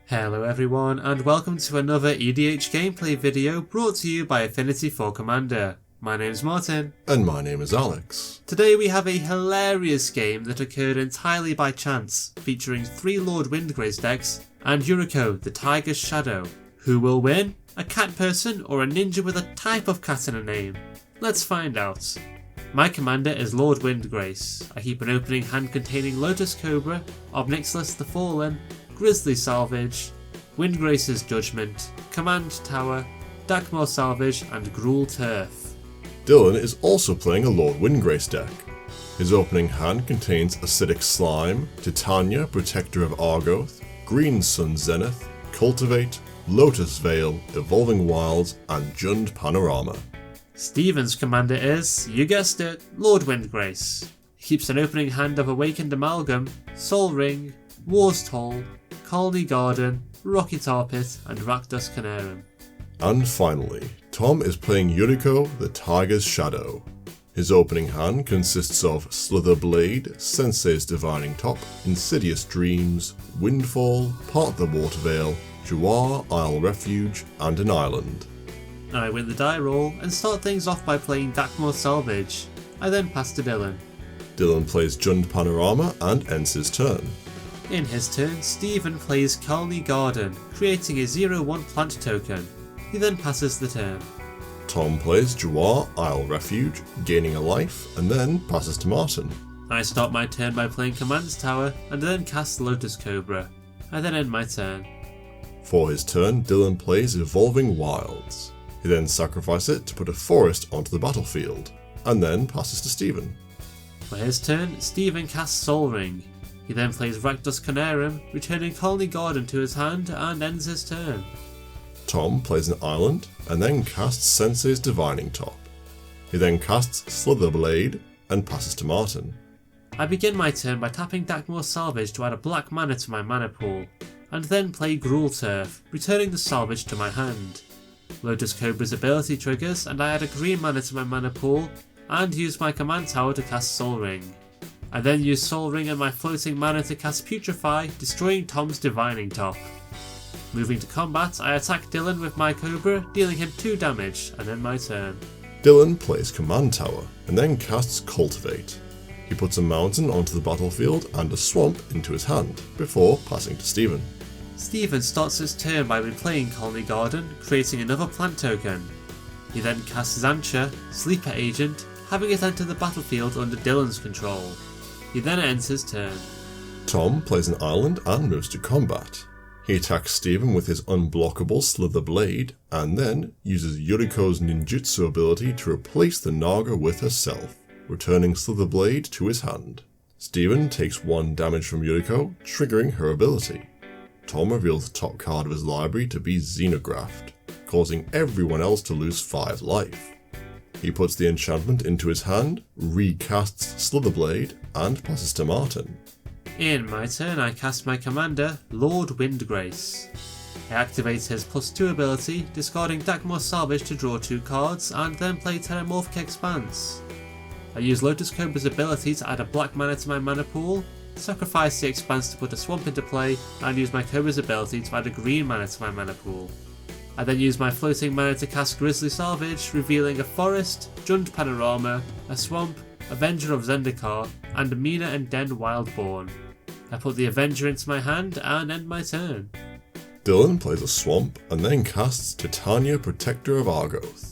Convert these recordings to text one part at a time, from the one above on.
Hello everyone and welcome to another EDH gameplay video brought to you by Affinity for Commander. My name is Martin. And my name is Alex. Today we have a hilarious game that occurred entirely by chance, featuring 3 Lord Windgrace decks and Yuriko, the Tiger's Shadow. Who will win? A cat person or a ninja with a type of cat in a name? Let's find out. My commander is Lord Windgrace. I keep an opening hand containing Lotus Cobra, Obnixilis the Fallen, Grizzly Salvage, Windgrace's Judgment, Command Tower, Dakmor Salvage and Gruul Turf. Dylan is also playing a Lord Windgrace deck. His opening hand contains Acidic Slime, Titania, Protector of Argoth, Green Sun Zenith, Cultivate, Lotus Veil, Evolving Wilds and Jund Panorama. Steven's commander is, you guessed it, Lord Windgrace. He keeps an opening hand of Awakened Amalgam, Sol Ring, War's Toll, Colony Garden, Rocky Tar Pit and Rakdos Canarum. And finally, Tom is playing Yuriko, the Tiger's Shadow. His opening hand consists of Slither Blade, Sensei's Divining Top, Insidious Dreams, Windfall, Part of the Water Veil, Jawar, Isle Refuge and an Island. I win the die roll and start things off by playing Dakmor Salvage. I then pass to Dylan. Dylan plays Jund Panorama and ends his turn. In his turn, Steven plays Colony Garden, creating a 0/1 plant token. He then passes the turn. Tom plays Jawar, Isle Refuge, gaining a life, and then passes to Martin. I start my turn by playing Command Tower and then cast Lotus Cobra. I then end my turn. For his turn, Dylan plays Evolving Wilds. He then sacrifices it to put a forest onto the battlefield, and then passes to Steven. For his turn, Steven casts Sol Ring. He then plays Rakdos Canarum, returning Colony Garden to his hand and ends his turn. Tom plays an island, and then casts Sensei's Divining Top. He then casts Slither Blade, and passes to Martin. I begin my turn by tapping Dakmor Salvage to add a black mana to my mana pool, and then play Gruul Turf, returning the salvage to my hand. Lotus Cobra's ability triggers and I add a green mana to my mana pool and use my command tower to cast Sol Ring. I then use Sol Ring and my floating mana to cast Putrefy, destroying Tom's Divining Top. Moving to combat, I attack Dylan with my Cobra, dealing him 2 damage and end my turn. Dylan plays Command Tower and then casts Cultivate. He puts a mountain onto the battlefield and a swamp into his hand before passing to Steven. Steven starts his turn by replaying Colony Garden, creating another plant token. He then casts Zancha, Sleeper Agent, having it enter the battlefield under Dylan's control. He then ends his turn. Tom plays an island and moves to combat. He attacks Steven with his unblockable Slither Blade, and then uses Yuriko's ninjutsu ability to replace the Naga with herself, returning Slither Blade to his hand. Steven takes 1 damage from Yuriko, triggering her ability. Tom reveals the top card of his library to be Xenographed, causing everyone else to lose 5 life. He puts the enchantment into his hand, recasts Slitherblade, and passes to Martin. In my turn I cast my commander, Lord Windgrace. I activate his +2 ability, discarding Dakmor Salvage to draw 2 cards, and then play Terramorphic Expanse. I use Lotus Cobra's ability to add a black mana to my mana pool, sacrifice the Expanse to put a swamp into play, and use my Cobra's ability to add a green mana to my mana pool. I then use my floating mana to cast Grizzly Salvage, revealing a forest, Jund Panorama, a swamp, Avenger of Zendikar, and Mina and Den Wildborn. I put the Avenger into my hand and end my turn. Dylan plays a swamp and then casts Titania, Protector of Argoth.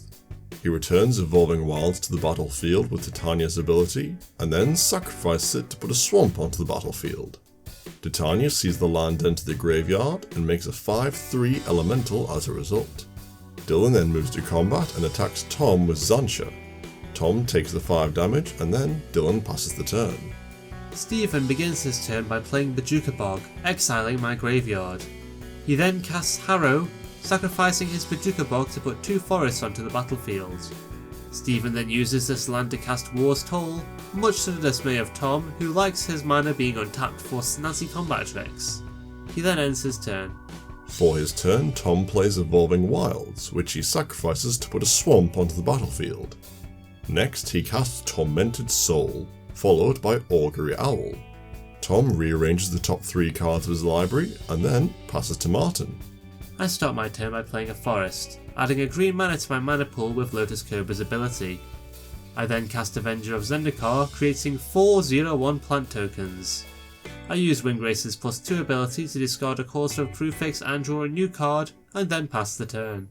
He returns Evolving Wilds to the battlefield with Titania's ability, and then sacrifices it to put a swamp onto the battlefield. Titania sees the land enter the graveyard and makes a 5/3 elemental as a result. Dylan then moves to combat and attacks Tom with Zancha. Tom takes the 5 damage and then Dylan passes the turn. Steven begins his turn by playing Bajuka Bog, exiling my graveyard. He then casts Harrow, sacrificing his Bajuka Bog to put 2 forests onto the battlefield. Steven then uses this land to cast War's Toll, much to the dismay of Tom, who likes his mana being untapped for snazzy combat tricks. He then ends his turn. For his turn, Tom plays Evolving Wilds, which he sacrifices to put a swamp onto the battlefield. Next, he casts Tormented Soul, followed by Augury Owl. Tom rearranges the top 3 cards of his library and then passes to Martin. I start my turn by playing a forest, adding a green mana to my mana pool with Lotus Cobra's ability. I then cast Avenger of Zendikar, creating 4 0/1 plant tokens. I use Windgrace's +2 ability to discard a Courser of Crewfix and draw a new card, and then pass the turn.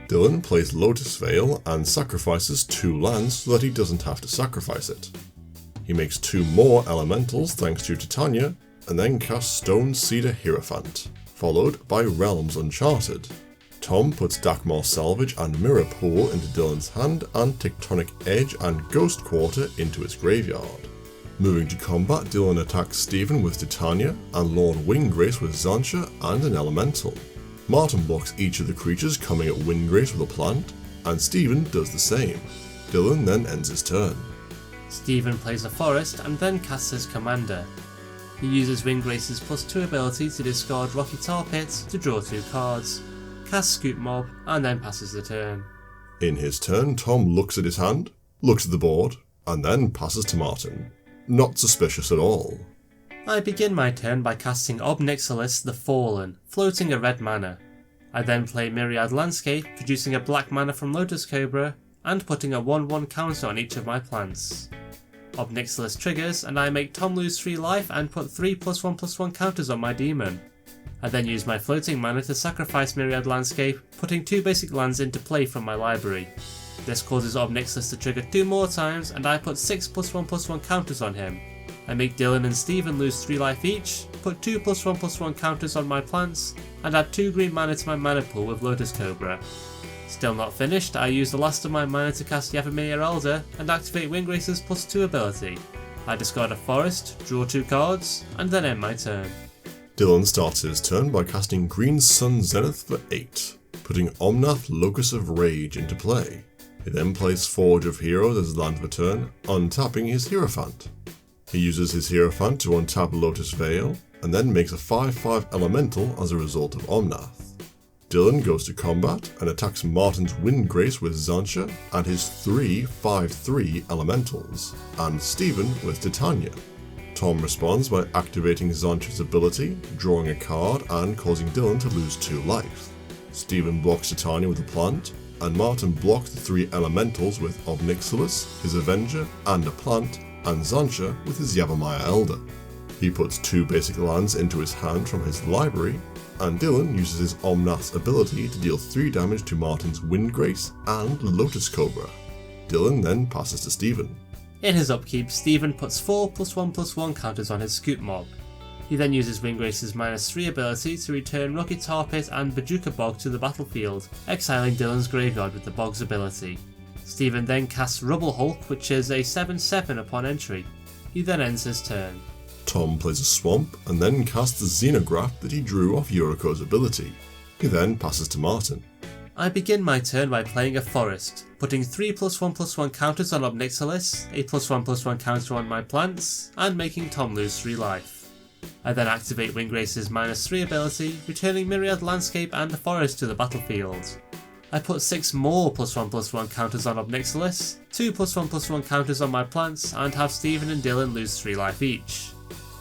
Dylan plays Lotus Veil and sacrifices 2 lands so that he doesn't have to sacrifice it. He makes 2 more elementals thanks to Titania, and then casts Stone Cedar Hierophant, followed by Realms Uncharted. Tom puts Dakmor Salvage and Mirror Pool into Dylan's hand and Tectonic Edge and Ghost Quarter into his graveyard. Moving to combat, Dylan attacks Stephen with Titania and Lord Windgrace with Zansha and an elemental. Martin blocks each of the creatures coming at Windgrace with a plant, and Stephen does the same. Dylan then ends his turn. Stephen plays a forest and then casts his commander. He uses Windgrace's +2 ability to discard Rocky Tar Pit to draw 2 cards, casts Scoop Mob, and then passes the turn. In his turn, Tom looks at his hand, looks at the board, and then passes to Martin. Not suspicious at all. I begin my turn by casting Ob Nixilis the Fallen, floating a red mana. I then play Myriad Landscape, producing a black mana from Lotus Cobra, and putting a 1/1 counter on each of my plants. Ob Nixilis triggers, and I make Tom lose 3 life and put 3 +1/+1 counters on my demon. I then use my floating mana to sacrifice Myriad Landscape, putting 2 basic lands into play from my library. This causes Ob Nixilis to trigger 2 more times, and I put 6 +1/+1 counters on him. I make Dylan and Stephen lose 3 life each, put 2 +1/+1 counters on my plants, and add 2 green mana to my mana pool with Lotus Cobra. Still not finished, I use the last of my mana to cast Yavimir Elder and activate Windgrace's +2 ability. I discard a forest, draw 2 cards, and then end my turn. Dylan starts his turn by casting Green Sun Zenith for 8, putting Omnath Locus of Rage into play. He then plays Forge of Heroes as land of a turn, untapping his Hierophant. He uses his Hierophant to untap Lotus Veil, and then makes a 5/5 elemental as a result of Omnath. Dylan goes to combat and attacks Martin's Windgrace with Zansha and his 3 5/3 elementals, and Stephen with Titania. Tom responds by activating Zansha's ability, drawing a card and causing Dylan to lose 2 life. Stephen blocks Titania with a plant, and Martin blocks the 3 elementals with Ob Nixilis, his Avenger, and a plant, and Zansha with his Yavimir Elder. He puts 2 basic lands into his hand from his library, and Dylan uses his Omnath's ability to deal 3 damage to Martin's Windgrace and Lotus Cobra. Dylan then passes to Stephen. In his upkeep, Stephen puts 4 +1/+1 counters on his Scoop Mob. He then uses Windgrace's -3 ability to return Rocky Tar Pit and Bajuka Bog to the battlefield, exiling Dylan's graveyard with the Bog's ability. Stephen then casts Rubble Hulk, which is a 7/7 upon entry. He then ends his turn. Tom plays a swamp and then casts the Xenograph that he drew off Yuriko's ability. He then passes to Martin. I begin my turn by playing a forest, putting 3 +1/+1 counters on Ob Nixilis, a +1/+1 counter on my plants, and making Tom lose 3 life. I then activate Windgrace's -3 ability, returning Myriad Landscape and the Forest to the battlefield. I put 6 more +1/+1 counters on Ob Nixilis, 2 +1/+1 counters on my plants, and have Stephen and Dylan lose 3 life each.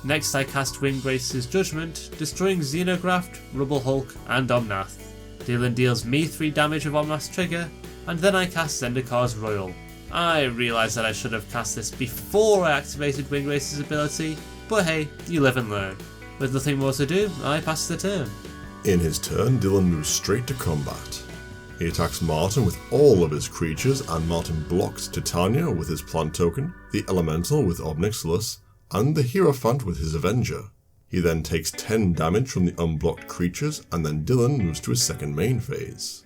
Next I cast Windgrace's Judgment, destroying Xenograph, Rubble Hulk, and Omnath. Dylan deals me 3 damage of Omnath's trigger, and then I cast Zendikar's Royal. I realise that I should have cast this before I activated Windgrace's ability, but hey, you live and learn. With nothing more to do, I pass the turn. In his turn, Dylan moves straight to combat. He attacks Martin with all of his creatures, and Martin blocks Titania with his plant token, the Elemental with Ob Nixilis, and the Hierophant with his Avenger. He then takes 10 damage from the unblocked creatures, and then Dylan moves to his second main phase.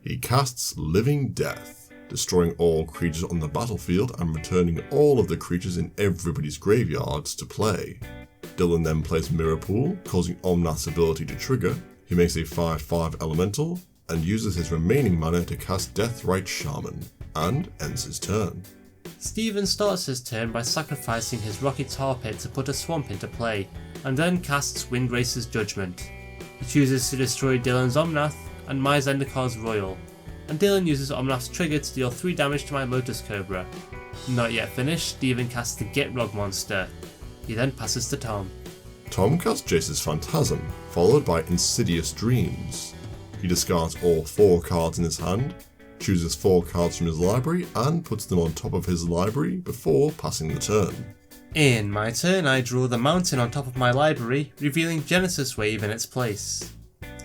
He casts Living Death, destroying all creatures on the battlefield and returning all of the creatures in everybody's graveyards to play. Dylan then plays Mirror Pool, causing Omnath's ability to trigger. He makes a 5/5 elemental, and uses his remaining mana to cast Deathrite Shaman, and ends his turn. Stephen starts his turn by sacrificing his Rocky Tar Pit to put a swamp into play, and then casts Windgrace's Judgment. He chooses to destroy Dylan's Omnath and my Zendikar's Royal, and Dylan uses Omnath's trigger to deal 3 damage to my Lotus Cobra. Not yet finished, Stephen casts the Gitrog monster. He then passes to Tom. Tom casts Jace's Phantasm, followed by Insidious Dreams. He discards all 4 cards in his hand, chooses 4 cards from his library and puts them on top of his library before passing the turn. In my turn, I draw the mountain on top of my library, revealing Genesis Wave in its place.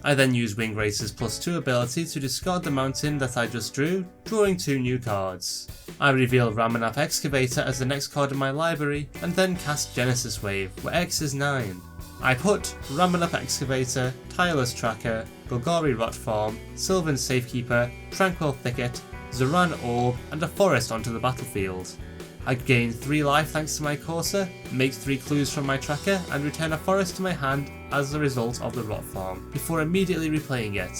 I then use Windgrace's +2 ability to discard the mountain that I just drew, drawing 2 new cards. I reveal Ramanap Excavator as the next card in my library, and then cast Genesis Wave, where X is 9. I put Ramanap Excavator, Tireless Tracker, Golgari Rot Farm, Sylvan Safekeeper, Tranquil Thicket, Zoran Orb, and a forest onto the battlefield. I gain 3 life thanks to my Courser, make 3 clues from my tracker, and return a forest to my hand as a result of the Rot Farm, before immediately replaying it.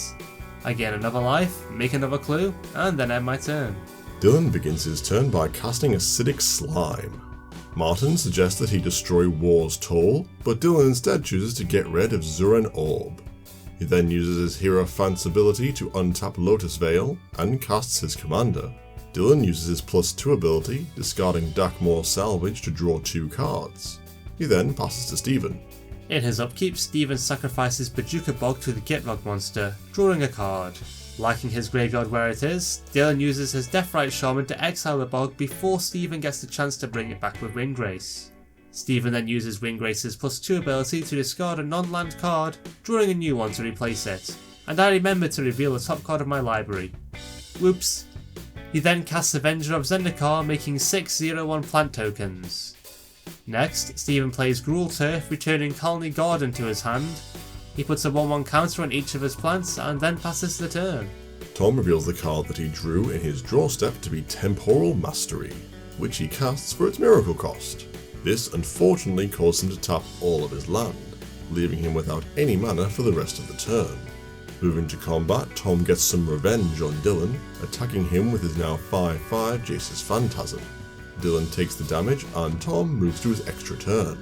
I gain another life, make another clue, and then end my turn. Dylan begins his turn by casting Acidic Slime. Martin suggests that he destroy War's Toll, but Dylan instead chooses to get rid of Zoran Orb. He then uses his Hierophant's ability to untap Lotus Veil, and casts his commander. Dylan uses his +2 ability, discarding Dakmor Salvage to draw 2 cards. He then passes to Stephen. In his upkeep, Stephen sacrifices Bajuka Bog to the Gitrog monster, drawing a card. Liking his graveyard where it is, Dylan uses his Deathrite Shaman to exile the Bog before Stephen gets the chance to bring it back with Windgrace. Stephen then uses Windgrace's +2 ability to discard a non-land card, drawing a new one to replace it, and I remember to reveal the top card of my library. Whoops. He then casts Avenger of Zendikar, making 6 0/1 plant tokens. Next, Stephen plays Gruul Turf, returning Colony Garden to his hand. He puts a 1/1 counter on each of his plants and then passes the turn. Tom reveals the card that he drew in his draw step to be Temporal Mastery, which he casts for its miracle cost. This unfortunately caused him to tap all of his land, leaving him without any mana for the rest of the turn. Moving to combat, Tom gets some revenge on Dylan, attacking him with his now 5/5 Jace's Phantasm. Dylan takes the damage and Tom moves to his extra turn.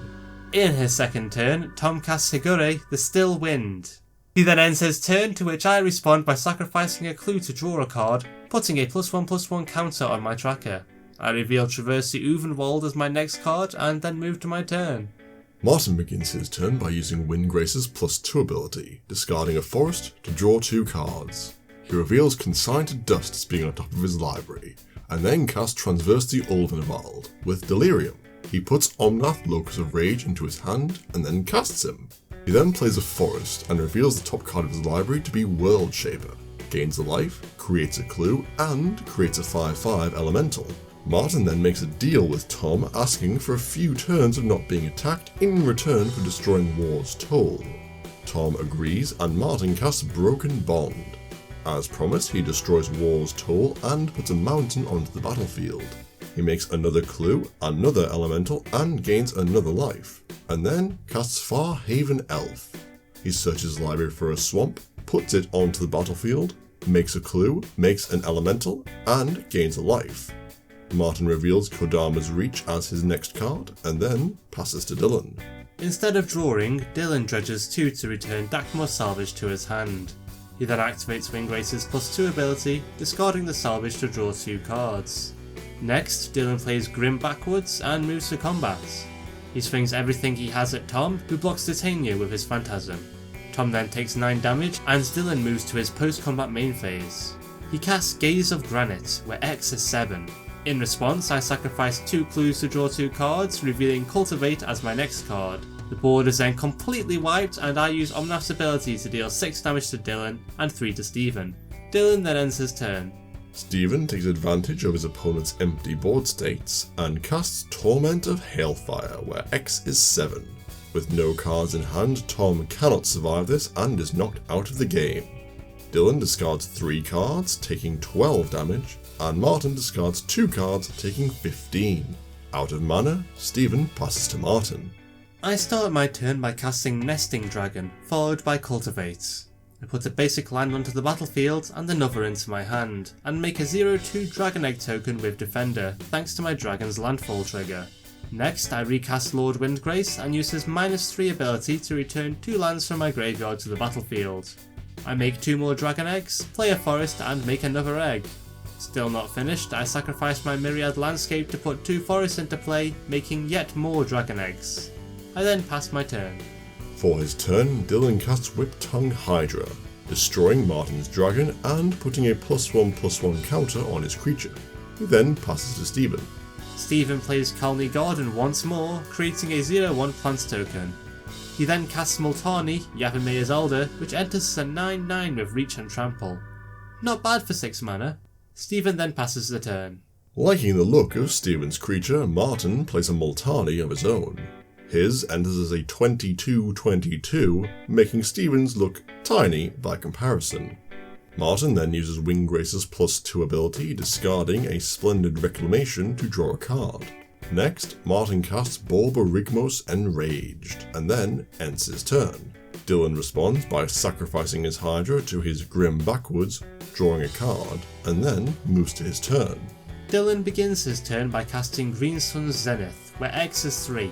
In his second turn, Tom casts Higure, the Still Wind. He then ends his turn, to which I respond by sacrificing a clue to draw a card, putting a +1/+1 counter on my tracker. I reveal Traverse the Uvenwald as my next card and then move to my turn. Martin begins his turn by using Windgrace's +2 ability, discarding a forest to draw 2 cards. He reveals Consign to Dust as being on top of his library, and then casts Transverse the Ulvenwald with Delirium. He puts Omnath Locus of Rage into his hand and then casts him. He then plays a forest and reveals the top card of his library to be World Shaper, gains a life, creates a clue, and creates a 5/5 elemental. Martin then makes a deal with Tom, asking for a few turns of not being attacked in return for destroying War's Toll. Tom agrees and Martin casts Broken Bond. As promised, he destroys War's Toll and puts a mountain onto the battlefield. He makes another clue, another elemental, and gains another life, and then casts Farhaven Elf. He searches his library for a swamp, puts it onto the battlefield, makes a clue, makes an elemental, and gains a life. Martin reveals Kodama's Reach as his next card, and then passes to Dylan. Instead of drawing, Dylan dredges 2 to return Dakmor Salvage to his hand. He then activates Windgrace's +2 ability, discarding the salvage to draw 2 cards. Next, Dylan plays Grim backwards and moves to combat. He swings everything he has at Tom, who blocks Titania with his Phantasm. Tom then takes 9 damage, and Dylan moves to his post-combat main phase. He casts Gaze of Granite, where X is 7. In response, I sacrifice 2 clues to draw 2 cards, revealing Cultivate as my next card. The board is then completely wiped, and I use Omnath's ability to deal 6 damage to Dylan and 3 to Stephen. Dylan then ends his turn. Stephen takes advantage of his opponent's empty board states and casts Torment of Hailfire, where X is 7. With no cards in hand, Tom cannot survive this and is knocked out of the game. Dylan discards 3 cards, taking 12 damage, and Martin discards 2 cards, taking 15. Out of mana, Stephen passes to Martin. I start my turn by casting Nesting Dragon, followed by Cultivate. I put a basic land onto the battlefield and another into my hand, and make a 0/2 Dragon Egg token with Defender, thanks to my Dragon's Landfall trigger. Next, I recast Lord Windgrace and use his -3 ability to return 2 lands from my graveyard to the battlefield. I make 2 more Dragon Eggs, play a forest, and make another egg. Still not finished, I sacrifice my Myriad Landscape to put 2 forests into play, making yet more Dragon Eggs. I then pass my turn. For his turn, Dylan casts Whip-Tongue Hydra, destroying Martin's dragon and putting a +1/+1 counter on his creature. He then passes to Stephen. Stephen plays Colony Garden once more, creating a 0/1 plants token. He then casts Multani, Yavimaya Zelda, which enters as a 9/9 with Reach and Trample. Not bad for 6 mana. Stephen then passes the turn. Liking the look of Stephen's creature, Martin plays a Multani of his own. His enters as a 22/22, making Stephen's look tiny by comparison. Martin then uses Windgrace's +2 ability, discarding a Splendid Reclamation to draw a card. Next, Martin casts Borborygmos Enraged, and then ends his turn. Dylan responds by sacrificing his Hydra to his Grim Backwoods, drawing a card, and then moves to his turn. Dylan begins his turn by casting Green Sun's Zenith, where X is 3.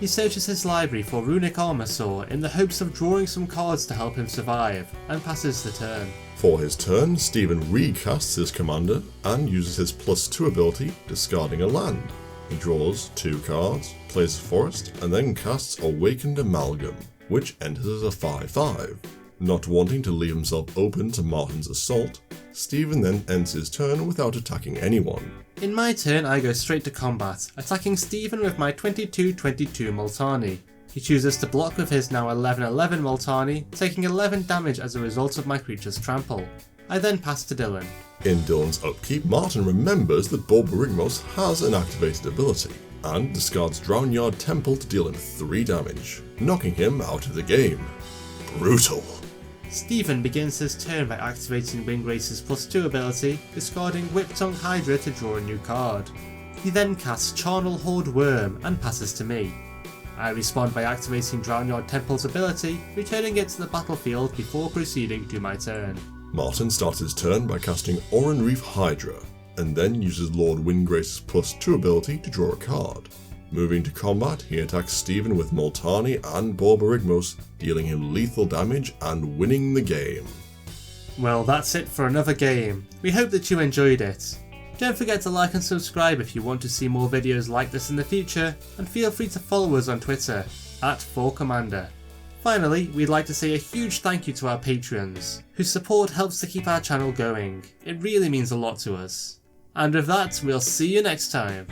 He searches his library for Runic Armasaur in the hopes of drawing some cards to help him survive, and passes the turn. For his turn, Stephen recasts his commander and uses his +2 ability, discarding a land. He draws 2 cards, plays a forest, and then casts Awakened Amalgam, which enters as a 5/5. Not wanting to leave himself open to Martin's assault, Stephen then ends his turn without attacking anyone. In my turn, I go straight to combat, attacking Stephen with my 22/22 Multani. He chooses to block with his now 11/11 Multani, taking 11 damage as a result of my creature's trample. I then pass to Dylan. In Dylan's upkeep, Martin remembers that Borborygmos has an activated ability, and discards Drownyard Temple to deal him 3 damage, knocking him out of the game. Brutal. Stephen begins his turn by activating Windgrace's +2 ability, discarding Whip-Tongue Hydra to draw a new card. He then casts Charnel Horde Worm and passes to me. I respond by activating Drownyard Temple's ability, returning it to the battlefield before proceeding to my turn. Martin starts his turn by casting Oran Reef Hydra, and then uses Lord Windgrace's +2 ability to draw a card. Moving to combat, he attacks Stephen with Multani and Borborygmos, dealing him lethal damage and winning the game. Well, that's it for another game. We hope that you enjoyed it. Don't forget to like and subscribe if you want to see more videos like this in the future, and feel free to follow us on Twitter, @4Commander. Finally, we'd like to say a huge thank you to our Patreons, whose support helps to keep our channel going. It really means a lot to us. And with that, we'll see you next time.